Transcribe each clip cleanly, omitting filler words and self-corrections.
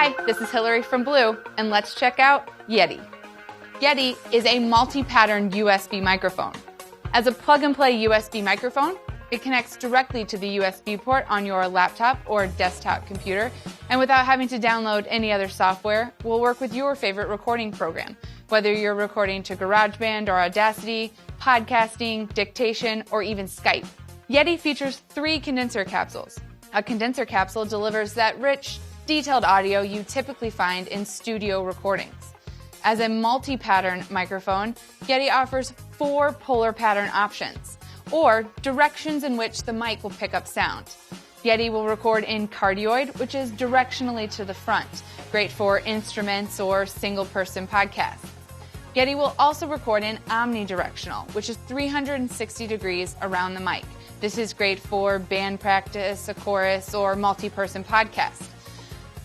Hi, this is Hillary from Blue, and let's check out Yeti. Yeti is a multi-pattern USB microphone. As a plug-and-play USB microphone, it connects directly to the USB port on your laptop or desktop computer, and without having to download any other software, will work with your favorite recording program, whether you're recording to GarageBand or Audacity, podcasting, dictation, or even Skype. Yeti features 3 condenser capsules. A condenser capsule delivers that rich, detailed audio you typically find in studio recordings. As a multi-pattern microphone, Yeti offers 4 polar pattern options, or directions in which the mic will pick up sound. Yeti will record in cardioid, which is directionally to the front, great for instruments or single-person podcasts. Yeti will also record in omnidirectional, which is 360 degrees around the mic. This is great for band practice, a chorus, or multi-person podcast.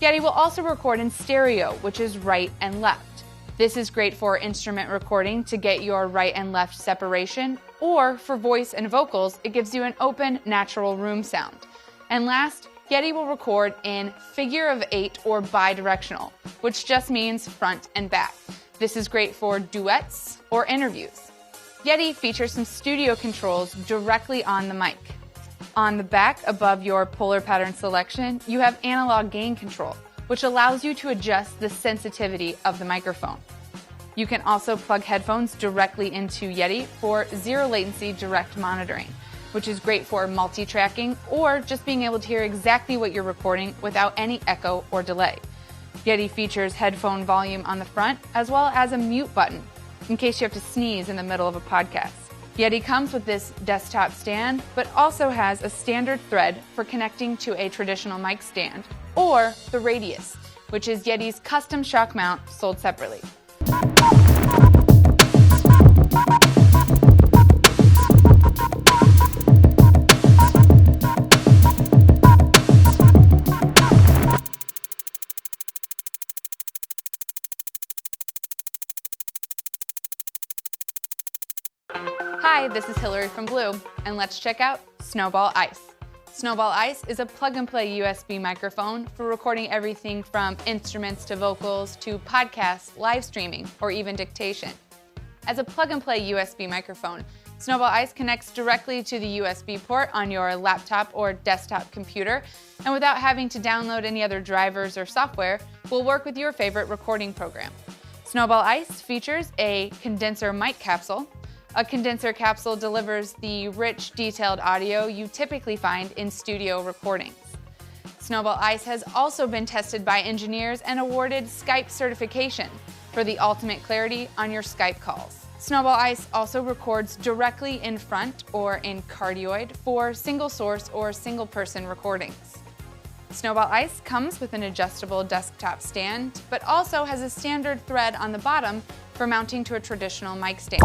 Yeti will also record in stereo, which is right and left. This is great for instrument recording to get your right and left separation, or for voice and vocals, it gives you an open, natural room sound. And last, Yeti will record in figure of 8 or bidirectional, which just means front and back. This is great for duets or interviews. Yeti features some studio controls directly on the mic. On the back, above your polar pattern selection, you have analog gain control, which allows you to adjust the sensitivity of the microphone. You can also plug headphones directly into Yeti for zero latency direct monitoring, which is great for multi-tracking or just being able to hear exactly what you're recording without any echo or delay. Yeti features headphone volume on the front, as well as a mute button, in case you have to sneeze in the middle of a podcast. Yeti comes with this desktop stand, but also has a standard thread for connecting to a traditional mic stand, or the Radius, which is Yeti's custom shock mount sold separately. Hi, this is Hillary from Blue, and let's check out Snowball Ice. Snowball Ice is a plug-and-play USB microphone for recording everything from instruments to vocals to podcasts, live streaming, or even dictation. As a plug-and-play USB microphone, Snowball Ice connects directly to the USB port on your laptop or desktop computer, and without having to download any other drivers or software, will work with your favorite recording program. Snowball Ice features a condenser mic capsule. A condenser capsule delivers the rich, detailed audio you typically find in studio recordings. Snowball Ice has also been tested by engineers and awarded Skype certification for the ultimate clarity on your Skype calls. Snowball Ice also records directly in front or in cardioid for single source or single person recordings. Snowball Ice comes with an adjustable desktop stand, but also has a standard thread on the bottom for mounting to a traditional mic stand.